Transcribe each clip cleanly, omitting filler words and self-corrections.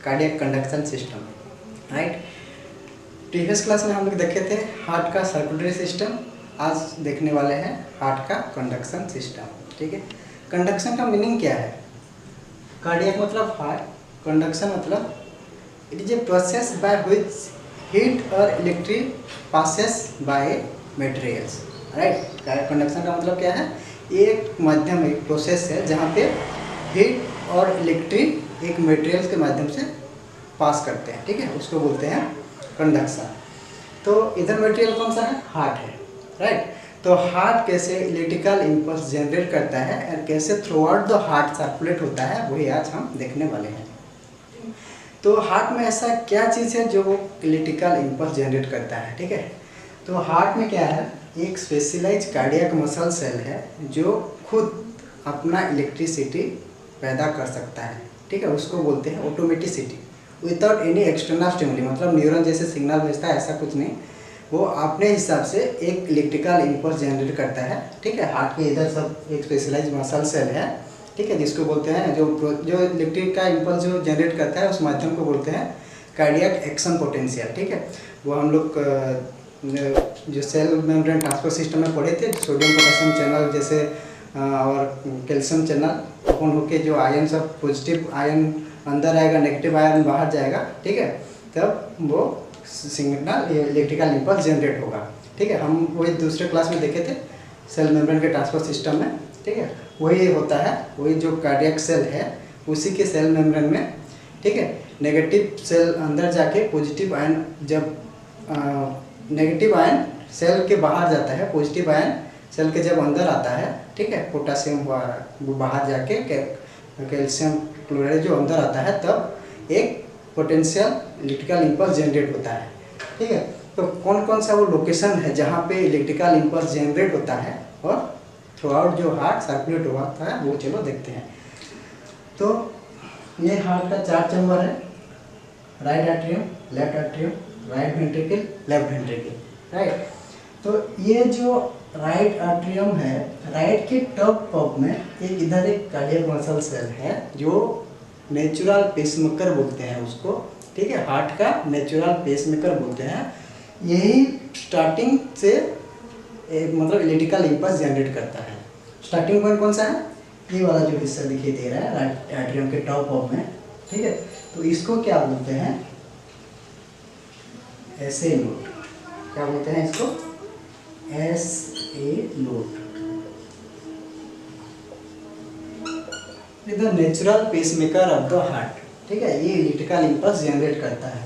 Cardiac conduction system, right. Previous class में हम लोग देखे थे हार्ट का सर्कुलेटरी सिस्टम, आज देखने वाले हैं हार्ट का कंडक्शन सिस्टम, ठीक है। कंडक्शन का मीनिंग क्या है? कार्डियक मतलब हार्ट, कंडक्शन मतलब it is a process by which heat और electric passes by materials, right. Conduction का मतलब क्या है? एक माध्यम, एक प्रोसेस है जहाँ पे हीट और इलेक्ट्रिक एक मटेरियल्स के माध्यम से पास करते हैं, ठीक है, उसको बोलते हैं कंडक्शन। तो इधर मटेरियल कौन सा है? हार्ट है, राइट। तो हार्ट कैसे इलेक्ट्रिकल इम्पल्स जनरेट करता है और कैसे through out the heart circulate होता है, वही आज हम देखने वाले हैं। तो हार्ट में ऐसा क्या चीज़ है जो इलेक्ट्रिकल इम्पल्स जनरेट करता है, ठीक है। तो हार्ट में क्या है? एक स्पेशलाइज कार्डियक मसल सेल है जो खुद अपना इलेक्ट्रिसिटी पैदा कर सकता है, ठीक है, उसको बोलते हैं automaticity, without any external stimuli. मतलब न्यूरॉन जैसे सिग्नल भेजता है ऐसा कुछ नहीं, वो अपने हिसाब से एक इलेक्ट्रिकल इम्पल्स जनरेट करता है, ठीक है। हार्ट के इधर सब एक स्पेशलाइज मसल सेल है, ठीक है, जिसको बोलते हैं जो इलेक्ट्रिक का इम्पल्स जो जनरेट करता है उस माध्यम को बोलते हैं कार्डियक एक्शन पोटेंशियल, ठीक है। वो हम लोग जो सेल मेम्ब्रेन ट्रांसपोर्ट सिस्टम में पढ़े थे, सोडियम पोटेशियम चैनल जैसे और कैल्शियम चैनल ओपन होके जो आयन सब पॉजिटिव आयन अंदर आएगा, नेगेटिव आयन बाहर जाएगा, ठीक है, तब वो सिग्नल इलेक्ट्रिकल इम्पल्स जनरेट होगा, ठीक है। हम वही दूसरे क्लास में देखे थे सेल मेम्ब्रेन के ट्रांसपोर्ट सिस्टम में, ठीक है, वही होता है, वही जो कार्डियक सेल है उसी के सेल मेम्ब्रेन में, ठीक है, नेगेटिव सेल अंदर जाके पॉजिटिव आयन, जब नेगेटिव आयन सेल के बाहर जाता है, पॉजिटिव आयन सेल के जब अंदर आता है, ठीक है, पोटासियम बाहर जाके कैल्शियम क्लोराइड जो अंदर आता है, तब एक पोटेंशियल इलेक्ट्रिकल इम्पल्स जनरेट होता है, ठीक है। तो कौन कौन सा वो लोकेशन है जहाँ पे इलेक्ट्रिकल इम्पल्स जनरेट होता है और थ्रू आउट जो हार्ट सर्कुलेट होता है, वो चलो देखते हैं। तो ये हार्ट का 4 चैम्बर है, right atrium, left atrium, right ventricle, left ventricle, right. तो ये जो राइट एट्रियम है, राइट के टॉप में एक इधर एक कार्डियक मसल सेल है जो नेचुरल पेसमेकर बोलते हैं उसको, ठीक है, हार्ट का नेचुरल पेसमेकर बोलते हैं। यही स्टार्टिंग से मतलब इलेक्ट्रिकल इम्पल्स जनरेट करता है। स्टार्टिंग पॉइंट कौन सा है? ये वाला जो हिस्सा दिखाई दे रहा है राइट एट्रियम के टॉप में, ठीक है। तो इसको क्या बोलते हैं? SA node. क्या बोलते हैं इसको? SA node. The natural pacemaker of the heart, ठीक है, ये इलेक्ट्रिकल इम्पल्स जनरेट करता है,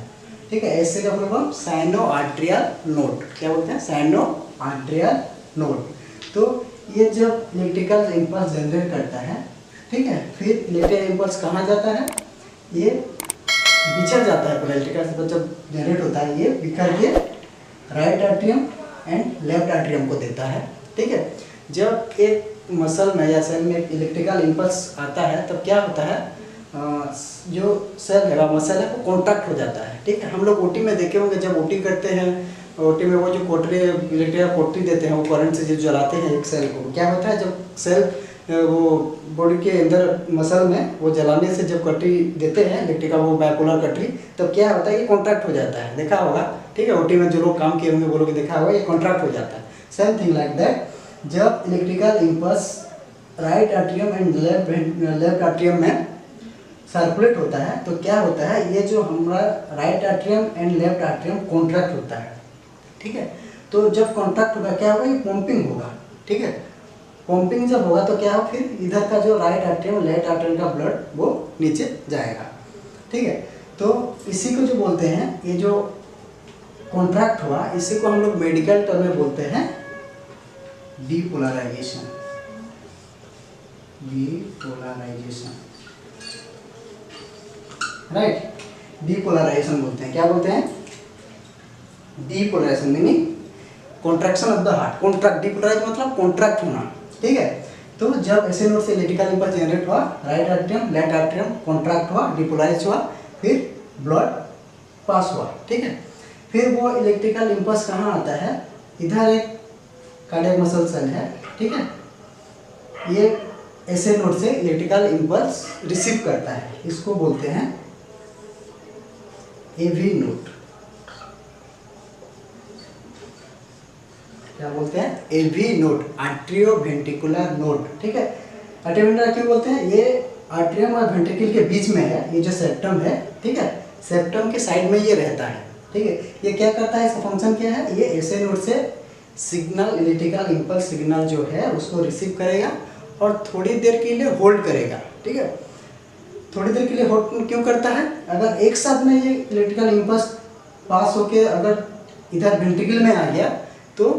ठीक है। ऐसे का full form sino atrial node. क्या बोलते हैं? Sino atrial node. तो ये जब इलेक्ट्रिकल इम्पल्स जनरेट करता है, ठीक है, फिर इलेक्ट्रिकल इम्पल्स कहाँ जाता है? ये बिछड़ जाता है पूरा इलेक्ट्रिकल जब जनरेट होता है, ये बिखर के right atrium and left atrium को देता है, ठीक है। जब एक मसल में या सेल में इलेक्ट्रिकल इम्पल्स आता है तब क्या होता है? जो सेल है मसल है वो कॉन्ट्रैक्ट हो जाता है, ठीक है। हम लोग ओटी में देखे होंगे, जब ओटी करते हैं, ओटी में वो जो कोटरी इलेक्ट्रिकल कोटरी देते हैं, वो करंट से जो जलाते हैं एक सेल को, क्या होता है जब सेल वो बॉडी के अंदर मसल में वो जलाने से जब कटरी देते हैं इलेक्ट्रिकल, वो बाइपोलर कटरी, तब क्या होता है? ये कॉन्ट्रैक्ट हो जाता है, देखा होगा, ठीक है। ओटी में जो लोग काम किए होंगे वो लोग देखा होगा, ये कॉन्ट्रैक्ट हो जाता है। सेम थिंग लाइक दैट, जब electrical impulse right atrium and left atrium में सर्कुलेट होता है तो क्या होता है? ये जो हमारा right atrium and left atrium contract होता है, ठीक है। तो जब कॉन्ट्रैक्ट होगा क्या होगा? ये पंपिंग होगा, ठीक है। पंपिंग जब होगा तो क्या होगा? फिर इधर का जो राइट एट्रियम लेफ्ट एट्रियम का ब्लड वो नीचे जाएगा, ठीक है। तो इसी को जो बोलते हैं, ये जो कॉन्ट्रैक्ट हुआ, इसी को हम लोग मेडिकल टर्म में बोलते हैं डीपोलराइजेशन। डीपोलराइजेशन, राइट, डीपोलराइजेशन बोलते हैं। क्या बोलते हैं? Depolarization meaning contraction of the heart. Contract, depolarize मतलब कॉन्ट्रैक्ट होना, ठीक है। तो जब ऐसे नोड से इलेक्ट्रिकल इम्पल्स जनरेट हुआ, right atrium left atrium contract हुआ, डीपोलराइज हुआ, फिर ब्लड पास हुआ, ठीक है। फिर वो इलेक्ट्रिकल इम्पल्स कहाँ आता है? इधर एक कार्डियक मसल सेल है, ठीक है, ये ऐसे नोड से इलेक्ट्रिकल इम्पल्स रिसीव करता है, इसको बोलते हैं एवी नोड, क्या बोलते हैं? AV node, atrioventricular node. ठीक है, आर्ट्रियोवेंट्रिकुलर क्यों बोलते हैं? ये आर्ट्रियम और वेंट्रिकल के बीच में है, ये जो सेप्टम है। ठीक है, सेप्टम के साइड में ये रहता है। ठीक है, ये क्या करता है, इसका फंक्शन क्या है? ये ऐसे नोड से सिग्नल, इलेक्ट्रिकल इंपल्स सिग्नल जो है उसको रिसीव करेगा और थोड़ी देर के लिए होल्ड करेगा। ठीक है, थोड़ी देर के लिए होल्ड क्यों करता है? अगर एक साथ में ये इलेक्ट्रिकल इंपल्स पास होके अगर इधर वेंट्रिकल में आ गया तो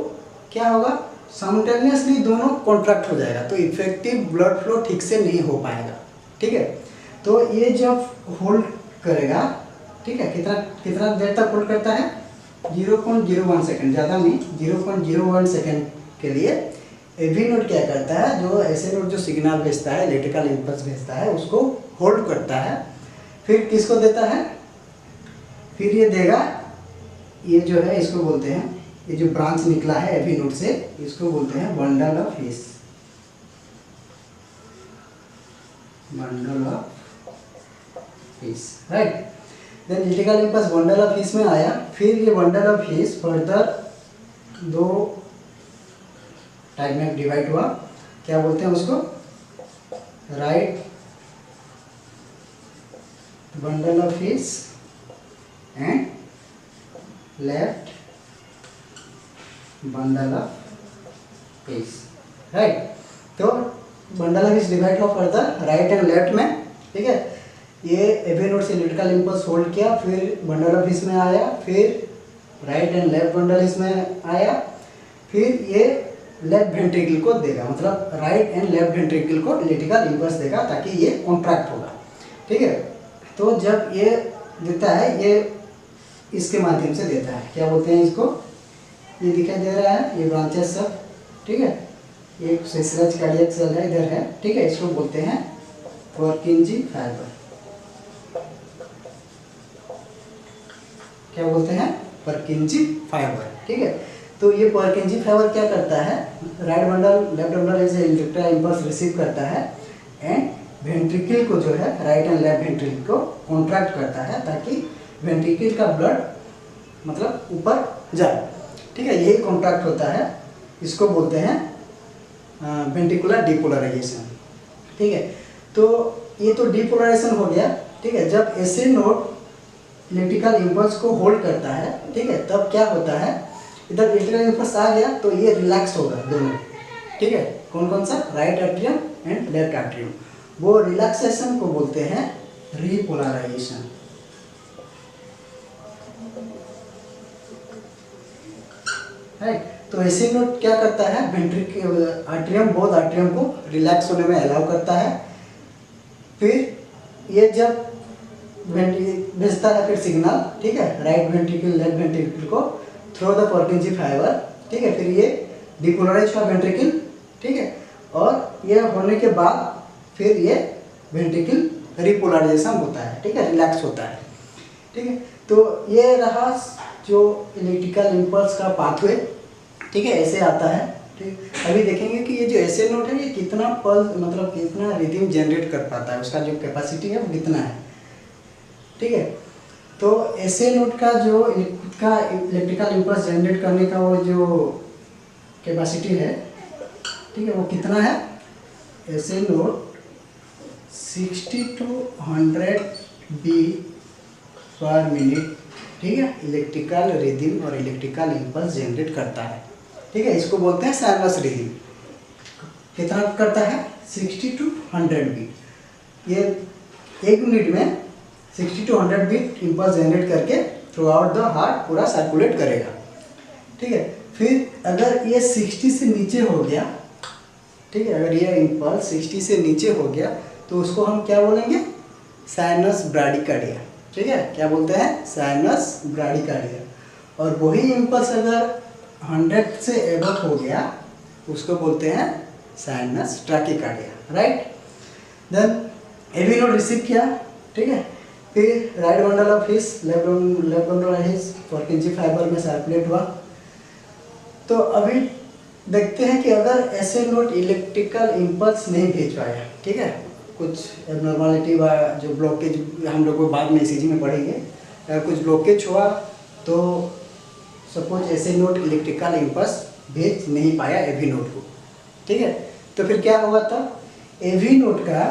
क्या होगा? साइमल्टेनियसली दोनों कॉन्ट्रैक्ट हो जाएगा, तो इफेक्टिव ब्लड फ्लो ठीक से नहीं हो पाएगा। ठीक है, तो ये जब होल्ड करेगा, ठीक है, कितना कितना देर तक होल्ड करता है? 0.01 सेकेंड, ज़्यादा नहीं, 0.01 सेकेंड के लिए एवी नोड क्या करता है? जो ऐसे नोड जो सिग्नल भेजता है, इलेक्ट्रिकल इंपल्स भेजता है, उसको होल्ड करता है। फिर किसको देता है? फिर ये देगा, ये जो है इसको बोलते हैं, ये जो ब्रांच निकला है एवी नोड से, इसको बोलते हैं bundle of His, bundle of His, right. Then electrical impulse bundle of His में आया, फिर ये बंडल ऑफ हिस फर्दर दो टाइप में डिवाइड हुआ। क्या बोलते हैं उसको? Right bundle of His and left bundle of His, right. तो बंडल ऑफ हिस डिवाइड हुआ फर्दर राइट एंड लेफ्ट में। ठीक है, ये एवी नोड से इलेक्ट्रिकल इंपल्स होल्ड किया, फिर बंडल ऑफ हिस में आया, फिर राइट एंड लेफ्ट बंडल हिस में आया, फिर ये लेफ्ट वेंट्रिकल को देगा, मतलब राइट एंड लेफ्ट वेंट्रिकल को इलेक्ट्रिकल इंपल्स देगा ताकि ये कॉन्ट्रैक्ट होगा। ठीक है, तो जब ये देता है, ये इसके माध्यम से देता है, क्या बोलते हैं इसको? ये दिखाई दे रहा है, ये ब्रांचेस सब। ठीक है, ये सेसरज कार्डियक सेल है, इधर है। ठीक है, इसको बोलते हैं पर्किंजी फाइबर। क्या बोलते हैं? पर्किंजी फाइबर। ठीक है, तो ये पर्किंजी फाइबर क्या करता है? राइट बंडल लेफ्ट बंडल ऐसे इलेक्ट्रिकल इंपल्स रिसीव करता है एंड वेंट्रिकल को जो है राइट एंड लेफ्ट वेंट्रिकल को कॉन्ट्रैक्ट करता है ताकि वेंट्रिकल का ब्लड मतलब ऊपर जाए। ठीक है, यही कॉन्ट्रैक्ट होता है, इसको बोलते हैं वेंट्रिकुलर डिपोलराइजेशन। ठीक है, तो ये तो डिपोलराइजेशन हो गया। ठीक है, जब ऐसे नोड इलेक्ट्रिकल इंपल्स को होल्ड करता है, ठीक है, तब क्या होता है? इधर इलेक्ट्रिकल इंपल्स आ गया तो ये रिलैक्स होगा दोनों। ठीक है, कौन कौन सा? Right atrium and left atrium. वो रिलैक्सेशन को बोलते हैं रिपोलराइजेशन। राइट, तो ऐसे नोड क्या करता है? वेंट्रिकल आर्ट्रियम, बोथ आर्ट्रियम को रिलैक्स होने में अलाउ करता है। फिर ये जब भेजता है फिर सिग्नल, ठीक है, राइट वेंट्रिकल लेफ्ट वेंट्रिकल को थ्रू द पर्किंजी फाइबर। ठीक है, फिर ये डिपोलराइज हुआ वेंट्रिकल। ठीक है, और ये होने के बाद फिर ये वेंट्रिकल रिपोलराइजेशन होता है। ठीक है, रिलैक्स होता है। ठीक है, तो ये रहा जो इलेक्ट्रिकल इंपल्स का पाथवे। ठीक है, ऐसे आता है। ठीक, अभी देखेंगे कि ये जो ऐसे नोड है ये कितना पल्स मतलब कितना रिदम जनरेट कर पाता है, उसका जो कैपेसिटी है वो कितना है। ठीक है, तो ऐसे नोड का जो खुद का इलेक्ट्रिकल इंपल्स जनरेट करने का वो जो कैपेसिटी है, ठीक है, वो कितना है? SA node 60 to 100 beat per minute, ठीक है, इलेक्ट्रिकल रिदम और इलेक्ट्रिकल इंपल्स जनरेट करता है। ठीक है, इसको बोलते हैं साइनस रिदम। कितना करता है? 60 to 100 बीट। ये 1 मिनट में 60 to 100 बीट इंपल्स जनरेट करके थ्रू आउट द हार्ट पूरा सर्कुलेट करेगा। ठीक है, फिर अगर ये 60 से नीचे हो गया, ठीक है, अगर ये इंपल्स 60 से नीचे हो गया तो उसको हम क्या बोलेंगे? साइनस ब्राडिकार्डिया। ठीक है, क्या बोलते हैं? साइनस ब्राडिकार्डिया। और वही इंपल्स अगर 100 से एबव हो गया उसको बोलते हैं sinus tachycardia. Right, then AV node receive किया। ठीक है, फिर right bundle of His left bundle of His Purkinje fibre में सर्कुलेट हुआ। तो अभी देखते हैं कि अगर ऐसे नोड इलेक्ट्रिकल इंपल्स नहीं भेज पाया, ठीक है, कुछ एबनॉर्मलिटी व जो ब्लॉकेज हम लोग को बाद में ईसीजी में पढ़ेंगे, अगर कुछ ब्लॉकेज हुआ तो सपोज ऐसे नोड इलेक्ट्रिकल इम्पल्स भेज नहीं पाया एवी नोड को, ठीक है। तो फिर क्या होगा तब, एवी नोड का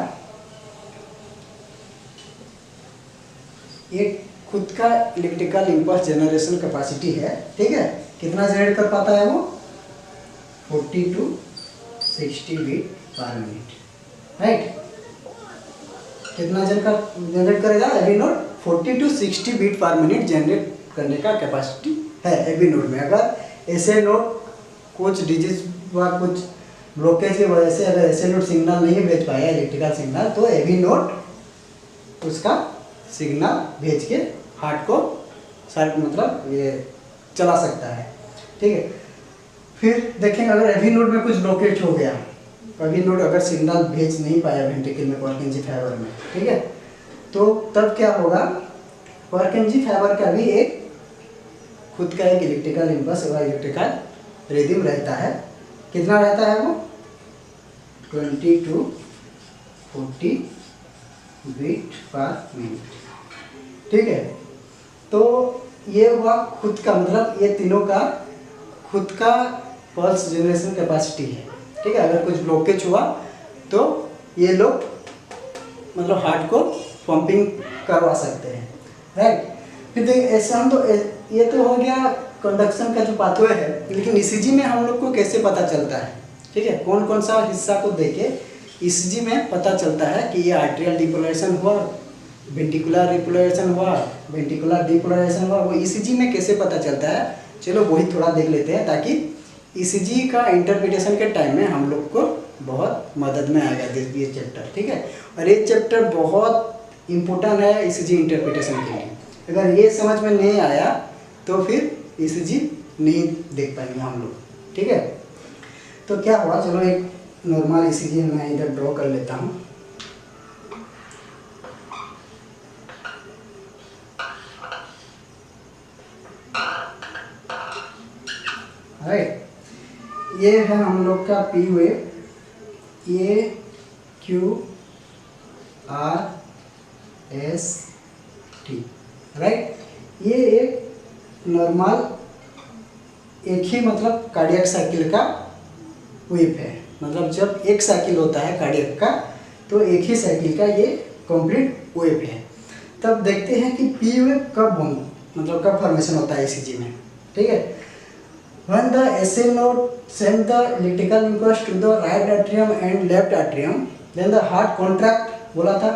एक खुद का इलेक्ट्रिकल इम्पल्स जनरेशन कैपेसिटी है, ठीक है। कितना जनरेट कर पाता है वो, 40 to 60 beat per minute, right. कितना जनरेट करेगा AV node, 40 to 60 beat per minute generate करने का कैपेसिटी है एवी नोड में। अगर ऐसे नोड कुछ डिजीज व कुछ ब्लॉकेज की वजह से अगर ऐसे नोड सिग्नल नहीं भेज पाया इलेक्ट्रिकल सिग्नल, तो एवी नोड उसका सिग्नल भेज के हार्ट को साइड मतलब ये चला सकता है, ठीक है। फिर देखेंगे अगर एवी नोड में कुछ ब्लॉकेज हो गया, एवी नोड अगर सिग्नल भेज नहीं पाया वेंट्रिकल में पर्किंजी फाइबर में, ठीक है, तो तब क्या होगा, पर्किंजी फाइबर का भी एक खुद का एक इलेक्ट्रिकल इम्पल्स और इलेक्ट्रिकल रिदम रहता है। कितना रहता है वो, 20 to 40 बीट पर मिनट, ठीक है। तो ये हुआ खुद का, मतलब ये तीनों का खुद का पल्स जनरेशन कैपेसिटी है, ठीक है। अगर कुछ ब्लॉकेज हुआ तो ये लोग मतलब हार्ट को पंपिंग करवा सकते हैं, राइट। फिर देखिए ऐसा हम तो ये तो हो गया कंडक्शन का जो पाथवे है, लेकिन ईसीजी में हम लोग को कैसे पता चलता है, ठीक है। कौन कौन सा हिस्सा को देखे ईसीजी में पता चलता है कि ये आर्टेरियल डिपोलराइजेशन हुआ, वेंट्रिकुलर रिपोलराइजेशन हुआ, वेंट्रिकुलर डिपोलराइजेशन हुआ, वो ईसीजी में कैसे पता चलता है, चलो वही थोड़ा देख लेते हैं, ताकि ईसीजी का इंटरप्रिटेशन के टाइम में हम लोग को बहुत मदद में आएगा ये चैप्टर, ठीक है। और ये चैप्टर बहुत इम्पोर्टेंट है ईसीजी इंटरप्रिटेशन के लिए। अगर ये समझ में नहीं आया तो फिर ईसीजी नहीं देख पाएंगे हम लोग, ठीक है। तो क्या हुआ, चलो एक नॉर्मल ईसीजी मैं इधर ड्रॉ कर लेता हूँ। राइट, ये है हम लोग का पी वेव, ये Q R S T, right. ये एक नॉर्मल एक ही मतलब कार्डियक साइकिल का वेव है, मतलब जब एक साइकिल होता है कार्डियक का तो एक ही साइकिल का ये कंप्लीट वेव है। तब देखते हैं कि पी वेव कब मतलब कब फॉर्मेशन होता है ईसीजी में, ठीक है। When the SA node send the electrical impulse to the right atrium and left atrium, then the heart contract, बोला था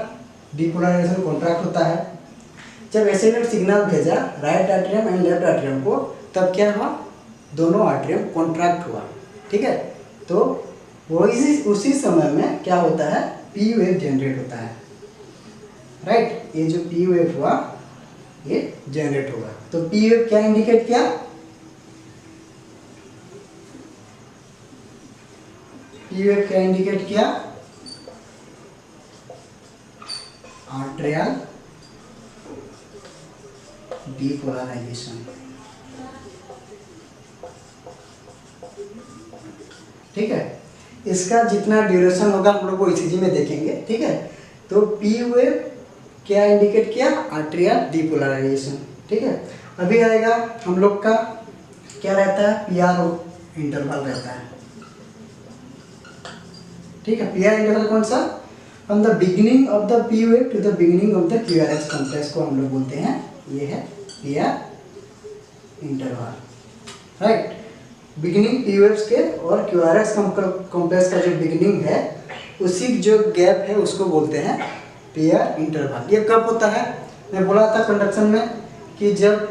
depolarization contract होता है। जब SA node सिग्नल भेजा right atrium and left atrium को, तब क्या हुआ, दोनों एट्रियम कॉन्ट्रैक्ट हुआ, ठीक है। तो वो उसी समय में क्या होता है, पी वेव जनरेट होता है, राइट। ये जो पी वेव हुआ ये जनरेट होगा। तो पी वेव क्या इंडिकेट किया, पी वेव क्या इंडिकेट किया, आर्टेरियल डीपोलराइजेशन, ठीक है। इसका जितना ड्यूरेशन होगा हम लोग को ईसीजी में देखेंगे, ठीक है। तो पी वेव क्या इंडिकेट किया, आर्टेरियल डीपोलराइजेशन, ठीक है। अभी आएगा हम लोग का क्या रहता है, पीआर इंटरवल रहता है, ठीक है। पीआर इंटरवल कौन सा, from the beginning of the P wave to the beginning of the QRS complex को हम लोग बोलते हैं, ये है PR interval, right. Beginning P waves के और क्यूआरएस कॉम्प्लेक्स का जो बिगिनिंग है उसी जो गैप है उसको बोलते हैं पीआर इंटरवल। ये कब होता है, मैं बोला था कंडक्शन में कि जब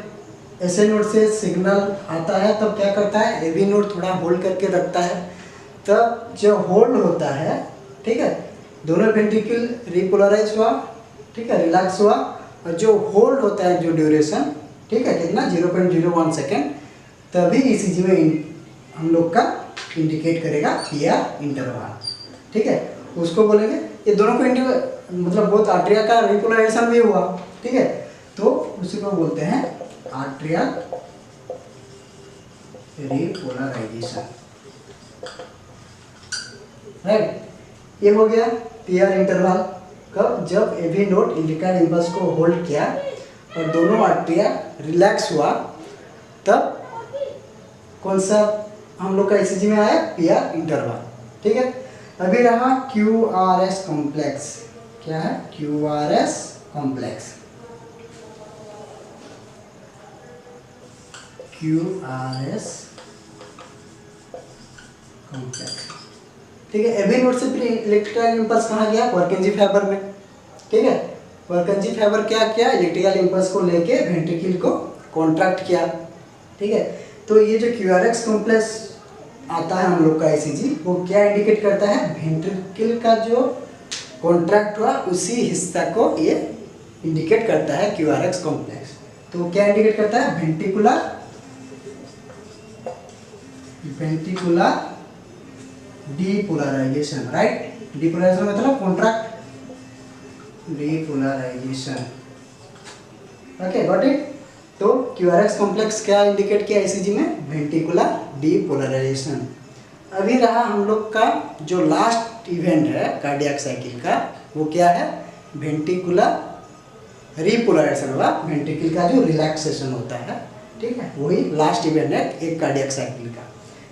ऐसे नोड से सिग्नल आता है तब क्या करता है, एवी नोड थोड़ा होल्ड करके रखता है, तब जो होल्ड होता है, ठीक है, दोनों वेंट्रिकल रिपोलराइज हुआ, ठीक है, रिलैक्स हुआ, और जो होल्ड होता है जो ड्यूरेशन, ठीक है, कितना 0.01 सेकेंड, तभी ईसीजी में हम लोग का इंडिकेट करेगा पीआर इंटरवल, ठीक है। उसको बोलेंगे, ये दोनों को मतलब बहुत आर्टेरिया का रिपोलराइजेशन भी हुआ, ठीक है, तो उसी को बोलते हैं आर्टेरियल रिपोलराइजेशन, राइट। ये हो गया पीआर इंटरवल, कब, जब एवी नोड इलेक्ट्रिकल इम्पल्स को होल्ड किया और दोनों आर्टरिया रिलैक्स हुआ, तब कौन सा हम लोग का ईसीजी में आया, पीआर इंटरवल। ठीक है, अभी रहा क्यूआरएस कॉम्प्लेक्स। क्या है, क्यूआरएस कॉम्प्लेक्स। QRS complex. ठीक है, एवी नोड से फिर इलेक्ट्रिकल इंपल्स कहाँ गया, वर्केंजी फाइबर में। ठीक है, वर्केंजी फाइबर क्या किया, इलेक्ट्रिकल इंपल्स को लेके वेंट्रिकल को कॉन्ट्रैक्ट किया। ठीक है, तो ये जो क्यूआरएस कॉम्प्लेक्स आता है हम लोग का ईसीजी, वो क्या इंडिकेट करता है, वेंट्रिकल का जो कॉन्ट्रैक्ट हुआ उसी हिस्सा को ये इंडिकेट करता है क्यूआरएस कॉम्प्लेक्स। तो क्या इंडिकेट करता है, वेंट्रिकुलर डीपोलराइजेशन। राइट, डीपोलराइजेशन मतलब contract, depolarization. Okay, got it. तो क्यूआरएस कॉम्प्लेक्स क्या इंडिकेट किया ईसीजी में, वेंट्रिकुलर डीपोलराइजेशन। अभी रहा हम लोग का जो लास्ट इवेंट है कार्डियक साइकिल का, वो क्या है, वेंट्रिकुलर रीपोलराइजेशन हुआ, वेंट्रिकल का जो रिलैक्सेशन होता है। ठीक है, वही लास्ट इवेंट है एक कार्डियक साइकिल का।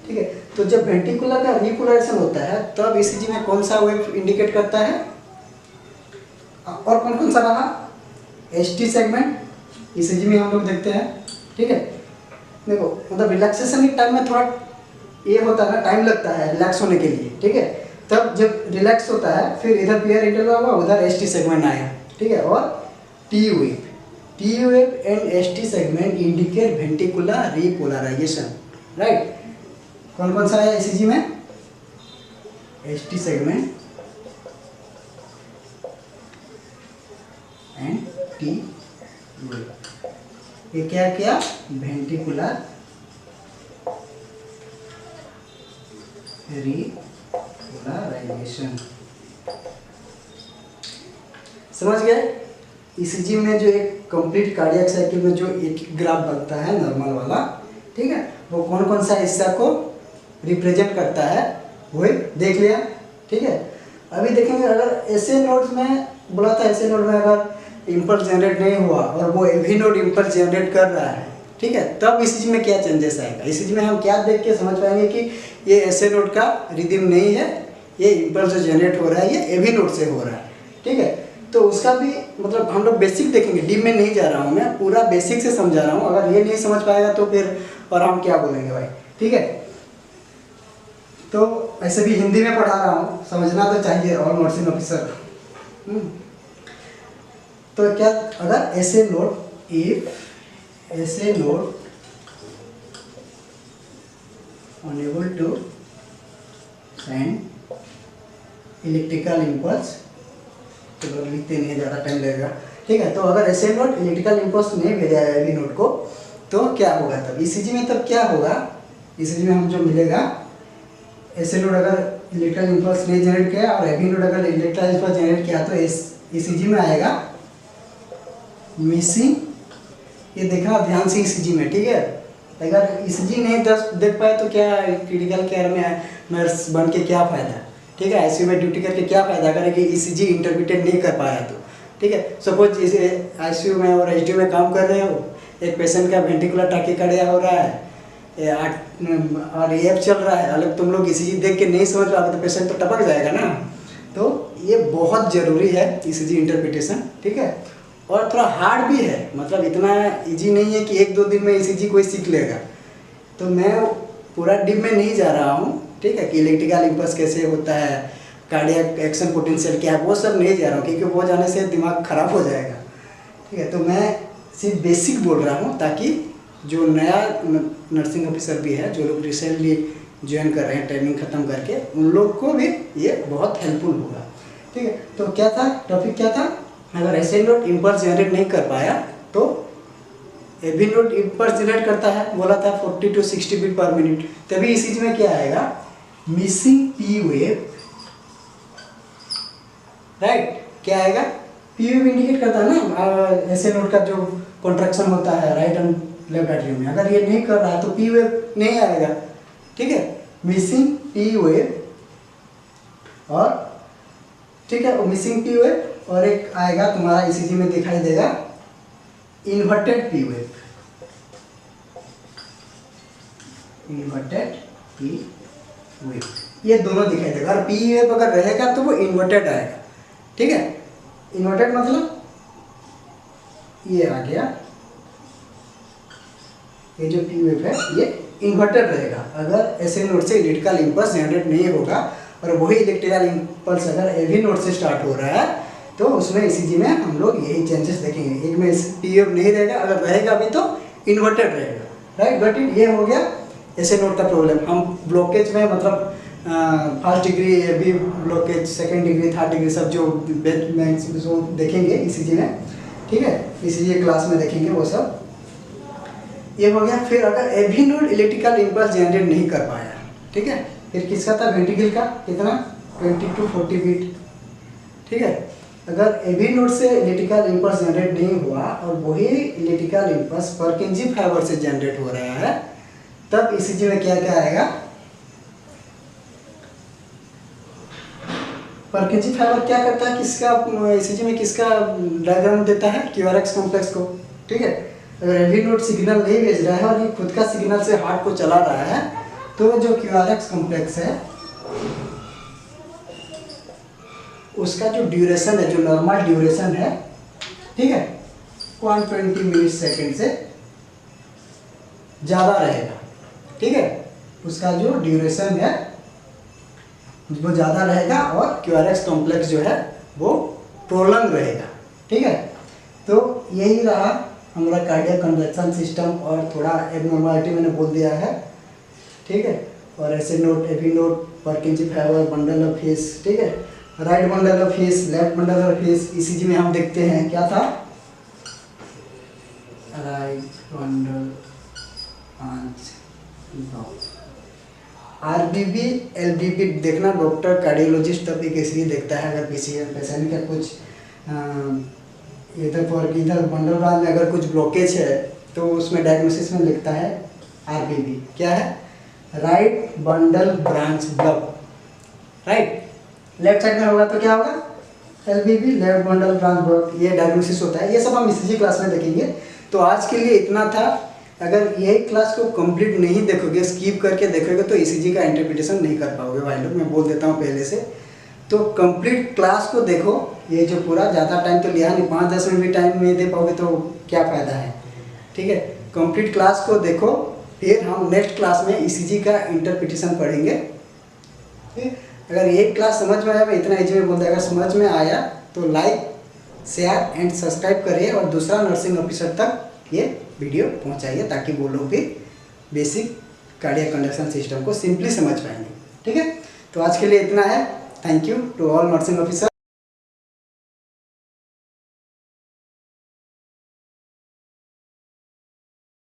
ठीक है, तो जब वेंट्रिकुलर का रीपोलराइजेशन होता है तब ईसीजी में कौन सा वेव इंडिकेट करता है, और कौन कौन सा रहा, एसटी सेगमेंट ईसीजी में हम लोग देखते हैं। ठीक है, देखो मतलब रिलैक्सेशन के टाइम में थोड़ा ये होता है ना, टाइम लगता है रिलैक्स होने के लिए। ठीक है, तब जब रिलैक्स होता है फिर इधर पीआर इंटरवल हुआ, उधर एसटी सेगमेंट आया। ठीक है, और T wave and ST segment indicate ventricular repolarisation. Right, कौन कौन सा है ईसीजी में, ST segment and T wave. ये क्या किया, वेंट्रिकुलर रीपोलराइजेशन। समझ गए, ईसीजी में जो एक कंप्लीट कार्डियक साइकिल में जो एक ग्राफ बनता है नॉर्मल वाला, ठीक है, वो कौन कौन सा हिस्सा को रिप्रेजेंट करता है वही देख लिया। ठीक है, अभी देखेंगे अगर ऐसे नोड्स में बोला था, ऐसे नोड में अगर इम्पल्स जनरेट नहीं हुआ और वो एवी नोड इम्पल्स जनरेट कर रहा है, ठीक है, तब ईसीजी में क्या चेंजेस आएगा, ईसीजी में हम क्या देख के समझ पाएंगे कि ये ऐसे नोड का रिदम नहीं है, ये इम्पल्स जो जनरेट हो रहा है ये एवी नोड से हो रहा है। ठीक है, तो उसका भी मतलब हम लोग बेसिक देखेंगे, डीप में नहीं जा रहा हूँ मैं, पूरा बेसिक से समझा रहा हूँ। अगर ये नहीं समझ पाएगा तो फिर और हम क्या बोलेंगे भाई। ठीक है, तो ऐसे भी हिंदी में पढ़ा रहा हूँ, समझना तो चाहिए और नर्सिंग ऑफिसर। तो क्या, अगर ऐसे नोड, इफ ऐसे node unable to send electrical impulse, चलो लिखते नहीं, ज़्यादा टाइम लगेगा। ठीक है, तो अगर ऐसे नोड इलेक्ट्रिकल इम्पल्स नहीं भेजा है एवी नोड को, तो क्या होगा तब ईसीजी में, तब क्या होगा ईसीजी में हम जो मिलेगा, ऐसे नोड अगर इलेक्ट्रिकल इम्पल्स नहीं जनरेट किया और एवी नोड अगर इलेक्ट्रिकल इम्पल्स जनरेट किया तो ईसीजी में आएगा मिसिंग। ये देखना ध्यान से ईसीजी में। ठीक है, अगर ईसीजी नहीं देख पाए तो क्या क्रिटिकल केयर में नर्स बन के क्या फ़ायदा। ठीक है, आईसीयू में ड्यूटी करके क्या फ़ायदा अगर ईसीजी इंटरप्रिटेट नहीं कर पाया तो। ठीक है, सपोज इसे आईसीयू में और एचडीयू में काम कर रहे हो, एक पेशेंट का वेंट्रिकुलर टाकीकार्डिया हो रहा है और एफ चल रहा है, अलग तुम लोग ईसीजी देख के नहीं समझ पाओगे तो पेशेंट तो टपक जाएगा ना। तो ये बहुत ज़रूरी है ईसीजी इंटरप्रिटेशन। ठीक है, और थोड़ा हार्ड भी है, मतलब इतना इजी नहीं है कि 1-2 दिन में ईसीजी कोई सीख लेगा। तो मैं पूरा डीप में नहीं जा रहा हूँ। ठीक है, कि इलेक्ट्रिकल इम्पल्स कैसे होता है, कार्डियक एक्शन पोटेंशियल क्या है, वो सब नहीं जा रहा हूँ, क्योंकि वो जाने से दिमाग खराब हो जाएगा। ठीक है, तो मैं सिर्फ बेसिक बोल रहा हूँ ताकि जो नया नर्सिंग ऑफिसर भी है, जो लोग रिसेंटली ज्वाइन कर रहे हैं ट्रेनिंग ख़त्म करके, उन लोग को भी ये बहुत हेल्पफुल होगा। ठीक है, तो क्या था टॉपिक, क्या था, अगर ऐसे नोड इम्पल्स जनरेट नहीं कर पाया तो एवी नोड इम्पल्स जनरेट करता है, बोला था 40 to 60 बीट पर मिनट, तभी इस चीज में क्या आएगा, मिसिंग पी वेव। राइट, क्या आएगा, पी वेव इंडिकेट करता है ना ऐसे नोड का जो कॉन्ट्रैक्शन होता है राइट एंड लेफ्ट एट्रियम में, अगर ये नहीं कर रहा है तो पी वेव नहीं आएगा। ठीक है, मिसिंग पी वेव, और ठीक है मिसिंग पी वेव, और एक आएगा तुम्हारा ईसीजी में दिखाई देगा inverted P wave, inverted P wave, ये दोनों दिखाई देगा। और पी वेव अगर रहेगा तो वो इन्वर्टेड आएगा, ठीक है। इन्वर्टेड मतलब ये आ गया, ये जो पी वेव है ये इन्वर्टेड रहेगा। अगर ऐसे नोड से इलेक्ट्रिकल इम्पल्स जनरेट नहीं होगा और वही इलेक्ट्रिकल इम्पल्स अगर एवी नोड से स्टार्ट हो रहा है तो उसमें ईसीजी में हम लोग यही चेंजेस देखेंगे। एक में पी वेव नहीं रहेगा, अगर रहेगा भी तो इन्वर्टेड रहेगा, राइट। बट ये हो गया ऐसे नोड का प्रॉब्लम। हम ब्लॉकेज में मतलब first degree A B blockage, second degree, third degree सब जो जो देखेंगे ईसीजी में, ठीक है, ईसीजी क्लास में देखेंगे वो सब। ये हो गया। फिर अगर AV node electrical impulse generate नहीं कर पाया, ठीक है, फिर किसका था, वेंट्रिकल का, कितना 20 to 40 बीट, ठीक है। अगर एवी नोड से इलेक्ट्रिकल इम्पल्स जनरेट नहीं हुआ और वही इलेक्ट्रिकल इम्पल्स परकिंजी फाइबर से जनरेट हो रहा है, तब ईसीजी में क्या क्या आएगा। परकिंजी फाइबर क्या करता है, किसका ईसीजी में किसका डायग्राम देता है, क्यूआरएक्स कॉम्प्लेक्स को, ठीक है। अगर एवी नोड सिग्नल नहीं भेज रहा है और ये खुद का सिग्नल से हार्ट को चला रहा है तो जो क्यूआरएक्स कॉम्प्लेक्स है उसका जो ड्यूरेशन है, जो नॉर्मल ड्यूरेशन है, ठीक है, 120 मिली सेकेंड से ज़्यादा रहेगा, ठीक है। उसका जो ड्यूरेशन है वो ज़्यादा रहेगा और क्यूआरएक्स कॉम्प्लेक्स जो है वो प्रोलंग रहेगा, ठीक है। तो यही रहा हमारा कार्डियक कंडक्शन सिस्टम और थोड़ा एबनॉर्मलिटी मैंने बोल दिया है, ठीक है। और SA node, AV node, Purkinje fibre, bundle of His, ठीक है, right bundle of His, left bundle of His. ECG में हम देखते हैं क्या था, राइट बंडल, आरबीबी, एलबीबी देखना डॉक्टर कार्डियोलॉजिस्ट तब एक इसलिए देखता है अगर पेशेंट का कुछ इधर बंडल ब्रांच में अगर कुछ ब्लॉकेज है तो उसमें डायग्नोसिस में लिखता है आरबीबी, क्या है, right bundle branch block, right. Left side में होगा तो क्या होगा, LBB, left bundle branch block, ये डायग्नोसिस होता है। ये सब हम ईसीजी क्लास में देखेंगे। तो आज के लिए इतना था। अगर यही क्लास को कंप्लीट नहीं देखोगे, स्किप करके देखोगे तो ईसीजी का इंटरप्रिटेशन नहीं कर पाओगे भाई लोग, मैं बोल देता हूँ पहले से। तो कंप्लीट क्लास को देखो, ये जो पूरा ज़्यादा टाइम तो लिया नहीं, 5-10 मिनट भी टाइम नहीं दे पाओगे तो क्या फ़ायदा है, ठीक है। कंप्लीट क्लास को देखो, फिर हम नेक्स्ट क्लास में ईसीजी का इंटरप्रिटेशन पढ़ेंगे। अगर ये क्लास समझ में आया, मैं इतना इजी में बोल दिया, अगर समझ में आया तो लाइक, शेयर एंड सब्सक्राइब करिए और दूसरा नर्सिंग ऑफिसर तक ये वीडियो पहुंचाइए ताकि वो लोग भी बेसिक कार्डियक कंडक्शन सिस्टम को सिंपली समझ पाएंगे, ठीक है। तो आज के लिए इतना है। Thank you to all nursing officer.